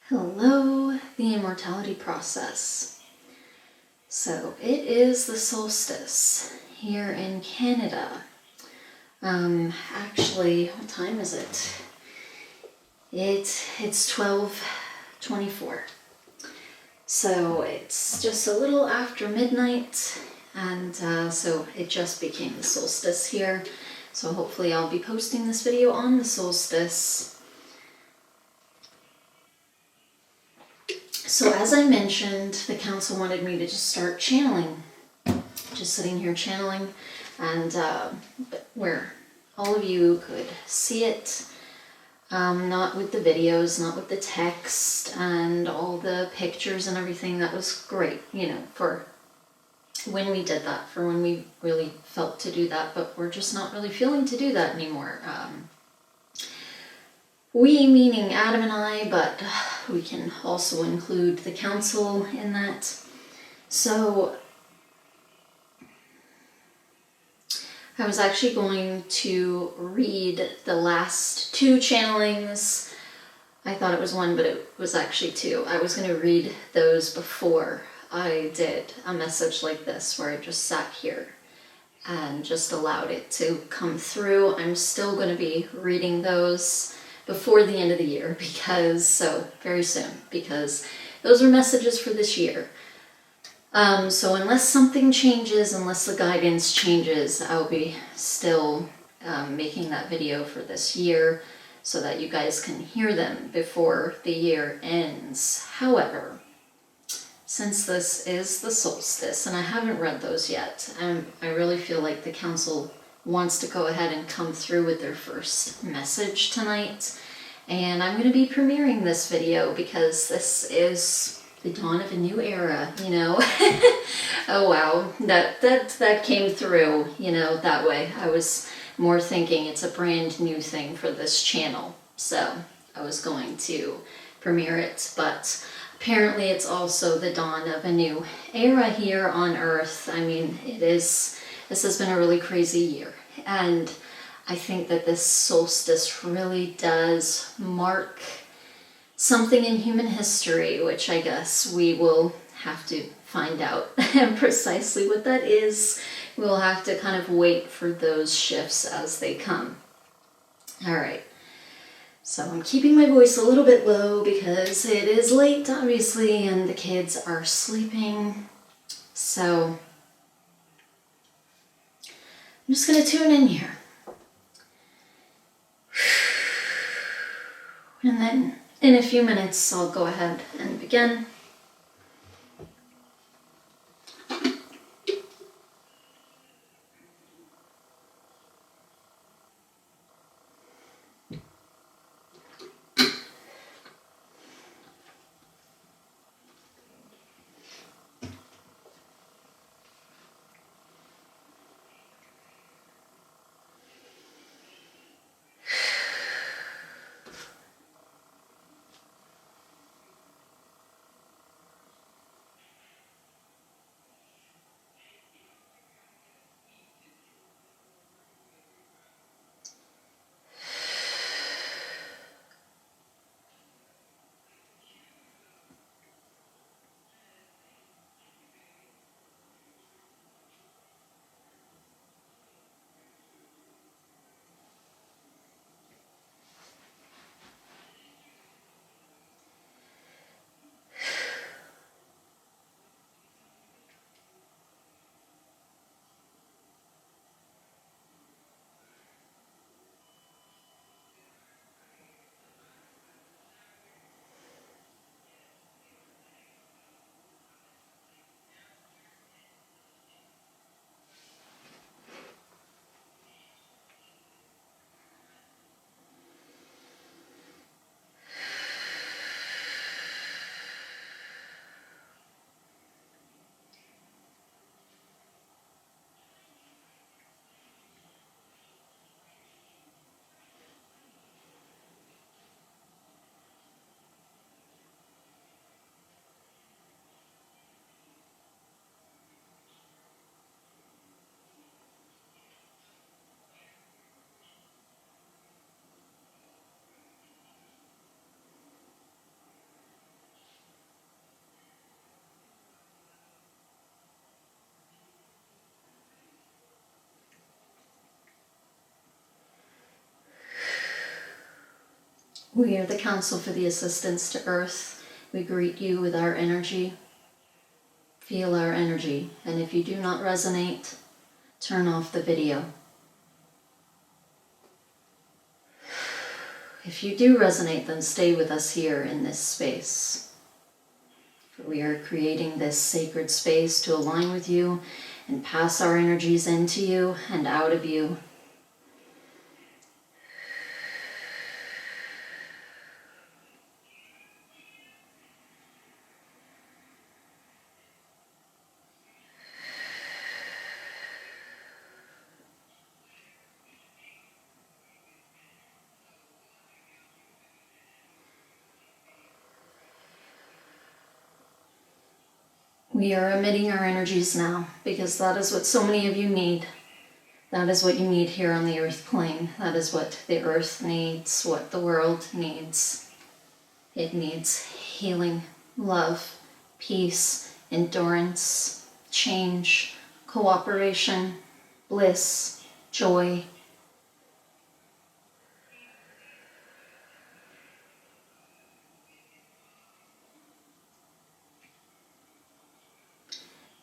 Hello, the immortality process. So it is the solstice here in Canada. Actually, what time is it? It's 12:24. So it's just a little after midnight, and so it just became the solstice here. So hopefully I'll be posting this video on the solstice. So as I mentioned, the council wanted me to just start channeling, just sitting here channeling, and where all of you could see it, not with the videos, not with the text and all the pictures and everything. That was great, for when we did that, for when we really felt to do that, but we're just not really feeling to do that anymore. We, meaning Adam and I, but we can also include the council in that. So I was actually going to read the last two channelings. I thought it was one, but it was actually two. I was going to read those before I did a message like this, where I just sat here and just allowed it to come through. I'm still going to be reading those before the end of the year, very soon, because those are messages for this year. So unless something changes, unless the guidance changes, I'll be still making that video for this year so that you guys can hear them before the year ends. However, since this is the solstice, and I haven't read those yet, I really feel like the council wants to go ahead and come through with their first message tonight. And I'm going to be premiering this video because this is the dawn of a new era, Oh wow, that came through, that way. I was more thinking it's a brand new thing for this channel, so I was going to premiere it, but apparently it's also the dawn of a new era here on Earth. I mean, this has been a really crazy year, and I think that this solstice really does mark something in human history, which I guess we will have to find out precisely what that is. We'll have to kind of wait for those shifts as they come. All right. So I'm keeping my voice a little bit low because it is late, obviously, and the kids are sleeping. So I'm just going to tune in here. And then in a few minutes, I'll go ahead and begin. We are the Council for the Assistance to Earth. We greet you with our energy. Feel our energy, and if you do not resonate, turn off the video. If you do resonate, then stay with us here in this space. For we are creating this sacred space to align with you and pass our energies into you and out of you. We are emitting our energies now because that is what so many of you need. That is what you need here on the earth plane. That is what the earth needs, what the world needs. It needs healing, love, peace, endurance, change, cooperation, bliss, joy.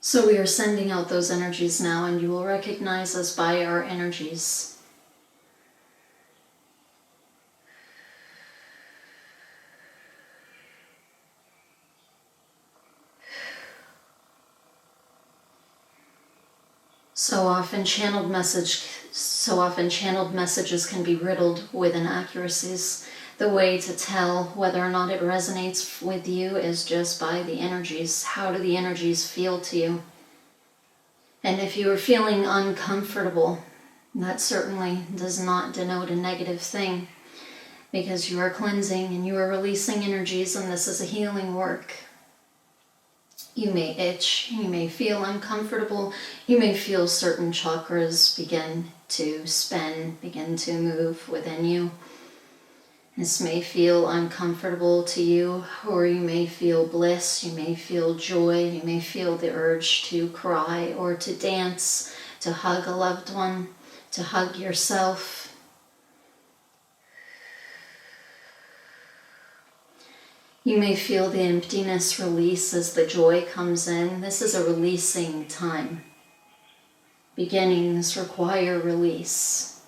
So we are sending out those energies now, and you will recognize us by our energies. So often channeled messages can be riddled with inaccuracies. The way to tell whether or not it resonates with you is just by the energies. How do the energies feel to you? And if you are feeling uncomfortable, that certainly does not denote a negative thing, because you are cleansing and you are releasing energies, and this is a healing work. You may itch, you may feel uncomfortable, you may feel certain chakras begin to spin, begin to move within you. This may feel uncomfortable to you, or you may feel bliss, you may feel joy, you may feel the urge to cry or to dance, to hug a loved one, to hug yourself. You may feel the emptiness release as the joy comes in. This is a releasing time. Beginnings require release.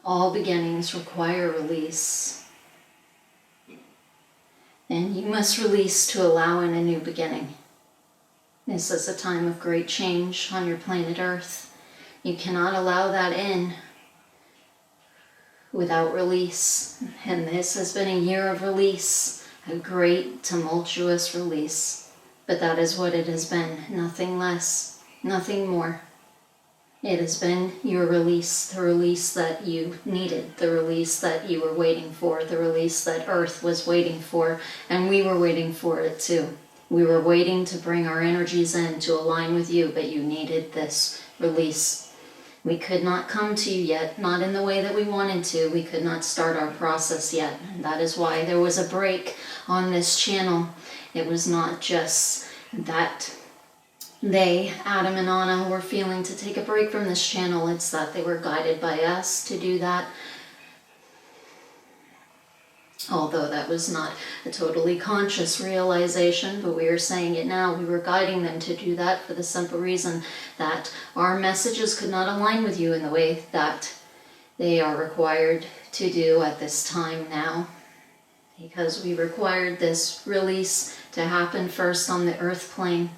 All beginnings require release. And you must release to allow in a new beginning. This is a time of great change on your planet Earth. You cannot allow that in without release. And this has been a year of release, a great tumultuous release. But that is what it has been, nothing less, nothing more. It has been your release, the release that you needed, the release that you were waiting for, the release that Earth was waiting for, and we were waiting for it too. We were waiting to bring our energies in to align with you, but you needed this release. We could not come to you yet, not in the way that we wanted to. We could not start our process yet, and that is why there was a break on this channel. It was not just that they, Adam and Anna, were feeling to take a break from this channel. It's that they were guided by us to do that. Although that was not a totally conscious realization, but we are saying it now. We were guiding them to do that for the simple reason that our messages could not align with you in the way that they are required to do at this time now. Because we required this release to happen first on the earth plane.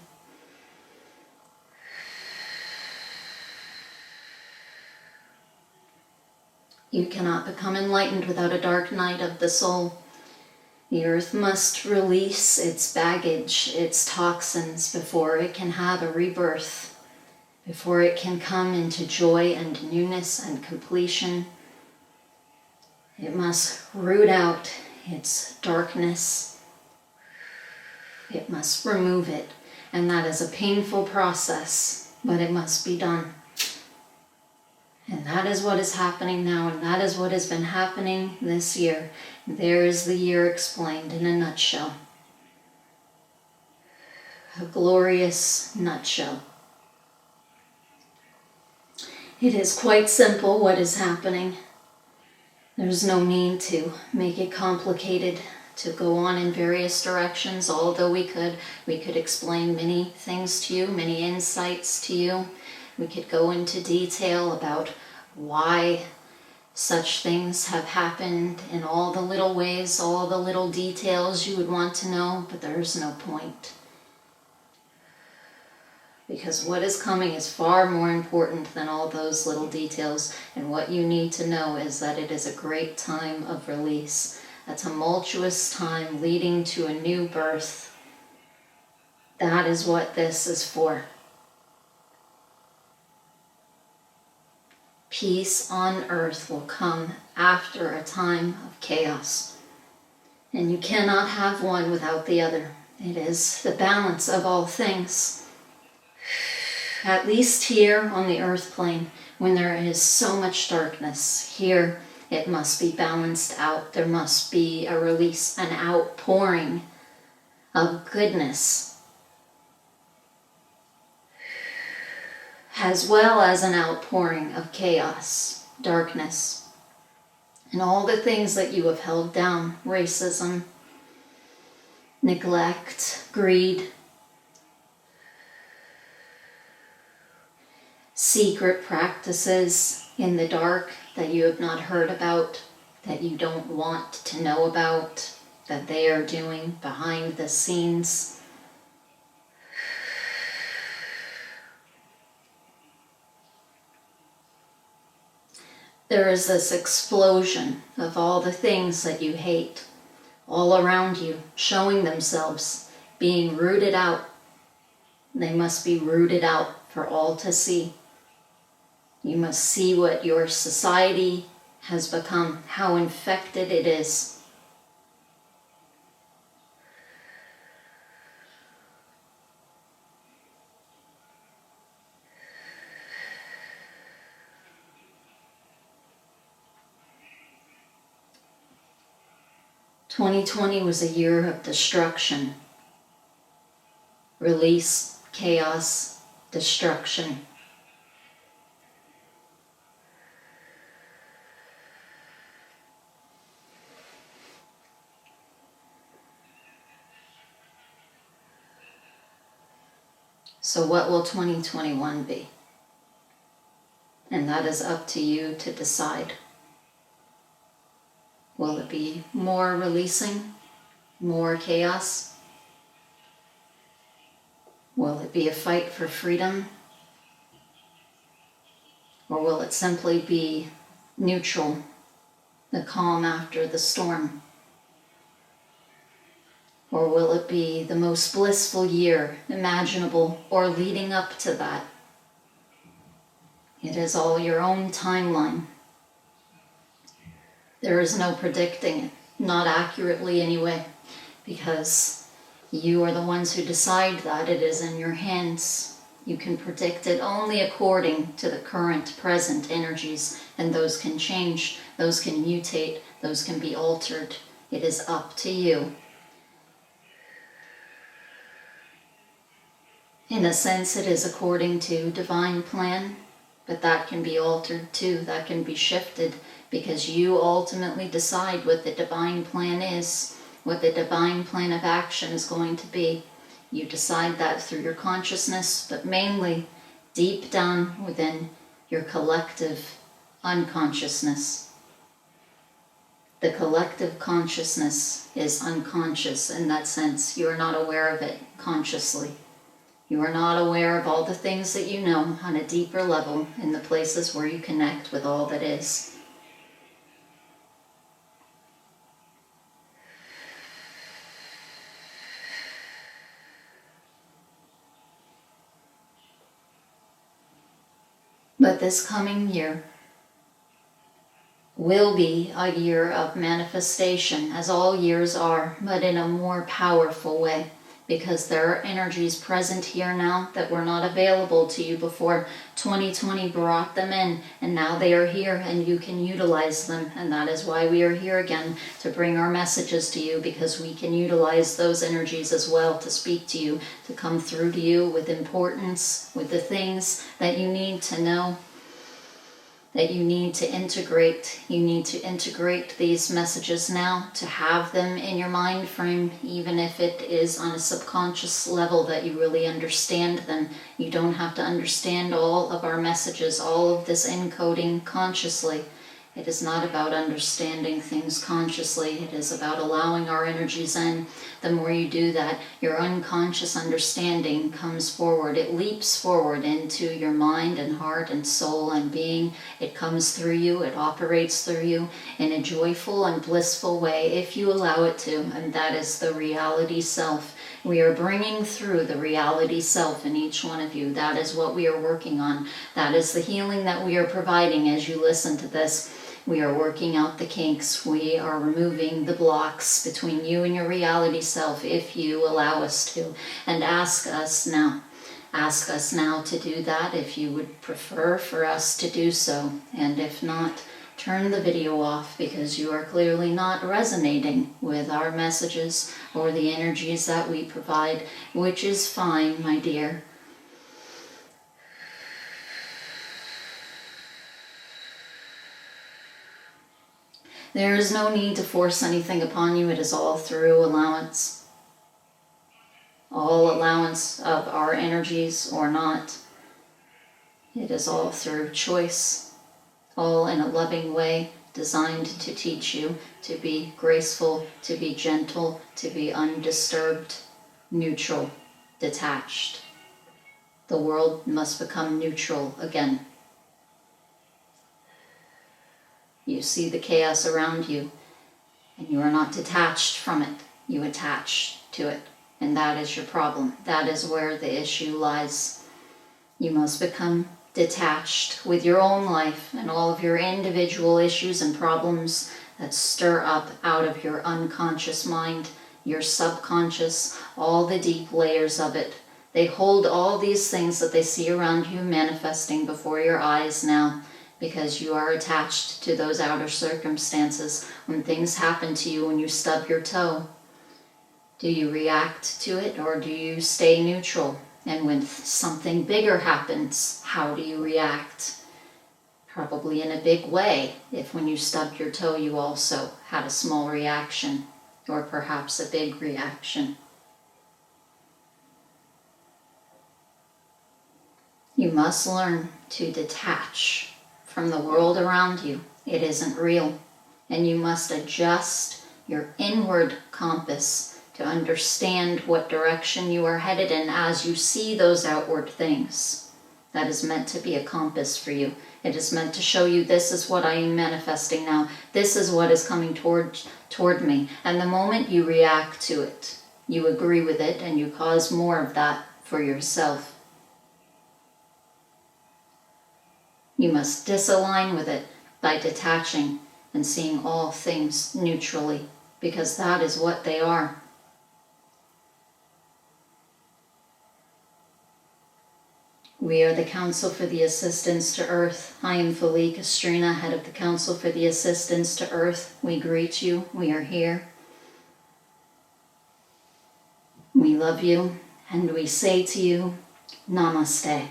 You cannot become enlightened without a dark night of the soul. The earth must release its baggage, its toxins, before it can have a rebirth, before it can come into joy and newness and completion. It must root out its darkness. It must remove it, and that is a painful process, but it must be done. And that is what is happening now, and that is what has been happening this year. There is the year explained in a nutshell. A glorious nutshell. It is quite simple what is happening. There's no need to make it complicated to go on in various directions, although we could explain many things to you, many insights to you. We could go into detail about why such things have happened in all the little ways, all the little details you would want to know, but there's no point. Because what is coming is far more important than all those little details, and what you need to know is that it is a great time of release, a tumultuous time leading to a new birth. That is what this is for. Peace on earth will come after a time of chaos, and you cannot have one without the other. It is the balance of all things. At least here on the earth plane, when there is so much darkness, here it must be balanced out. There must be a release, an outpouring of goodness, as well as an outpouring of chaos, darkness, and all the things that you have held down: racism, neglect, greed, secret practices in the dark that you have not heard about, that you don't want to know about, that they are doing behind the scenes. There is this explosion of all the things that you hate all around you, showing themselves, being rooted out. They must be rooted out for all to see. You must see what your society has become, how infected it is. "2020 was a year of destruction, release, chaos, destruction. So what will 2021 be? And that is up to you to decide. Will it be more releasing, more chaos? Will it be a fight for freedom? Or will it simply be neutral, the calm after the storm? Or will it be the most blissful year imaginable, or leading up to that? It is all your own timeline. There is no predicting it, not accurately anyway, because you are the ones who decide that. It is in your hands. You can predict it only according to the current, present energies, and those can change, those can mutate, those can be altered. It is up to you. In a sense, it is according to divine plan, but that can be altered too, that can be shifted, because you ultimately decide what the divine plan is, what the divine plan of action is going to be. You decide that through your consciousness, but mainly deep down within your collective unconsciousness. The collective consciousness is unconscious in that sense. You are not aware of it consciously. You are not aware of all the things that you know on a deeper level in the places where you connect with all that is. But this coming year will be a year of manifestation, as all years are, but in a more powerful way. Because there are energies present here now that were not available to you before. 2020 brought them in, and now they are here, and you can utilize them. And that is why we are here again, to bring our messages to you, because we can utilize those energies as well to speak to you, to come through to you with importance, with the things that you need to know. that you need to integrate. You need to integrate these messages now, to have them in your mind frame, even if it is on a subconscious level that you really understand them. You don't have to understand all of our messages, all of this encoding consciously. It is not about understanding things consciously. It is about allowing our energies in. The more you do that, your unconscious understanding comes forward. It leaps forward into your mind and heart and soul and being. It comes through you. It operates through you in a joyful and blissful way if you allow it to. And that is the reality self. We are bringing through the reality self in each one of you. That is what we are working on. That is the healing that we are providing as you listen to this. We are working out the kinks. We are removing the blocks between you and your reality self if you allow us to. And ask us now to do that if you would prefer for us to do so. And if not, turn the video off because you are clearly not resonating with our messages or the energies that we provide, which is fine, my dear. There is no need to force anything upon you. It is all through allowance. All allowance of our energies or not. It is all through choice. All in a loving way, designed to teach you to be graceful, to be gentle, to be undisturbed, neutral, detached. The world must become neutral again. You see the chaos around you, and you are not detached from it. You attach to it, and that is your problem. That is where the issue lies. You must become detached with your own life and all of your individual issues and problems that stir up out of your unconscious mind, your subconscious, all the deep layers of it. They hold all these things that they see around you manifesting before your eyes now, because you are attached to those outer circumstances. When things happen to you, when you stub your toe, do you react to it or do you stay neutral? And when something bigger happens, how do you react? Probably in a big way, if when you stubbed your toe you also had a small reaction, or perhaps a big reaction. You must learn to detach from the world around you. It isn't real. And you must adjust your inward compass to understand what direction you are headed in as you see those outward things. That is meant to be a compass for you. It is meant to show you, this is what I am manifesting now. This is what is coming toward me. And the moment you react to it, you agree with it and you cause more of that for yourself. You must disalign with it by detaching and seeing all things neutrally, because that is what they are. We are the Council for the Assistance to Earth. I am Faleekastrina, head of the Council for the Assistance to Earth. We greet you. We are here. We love you, and we say to you, Namaste.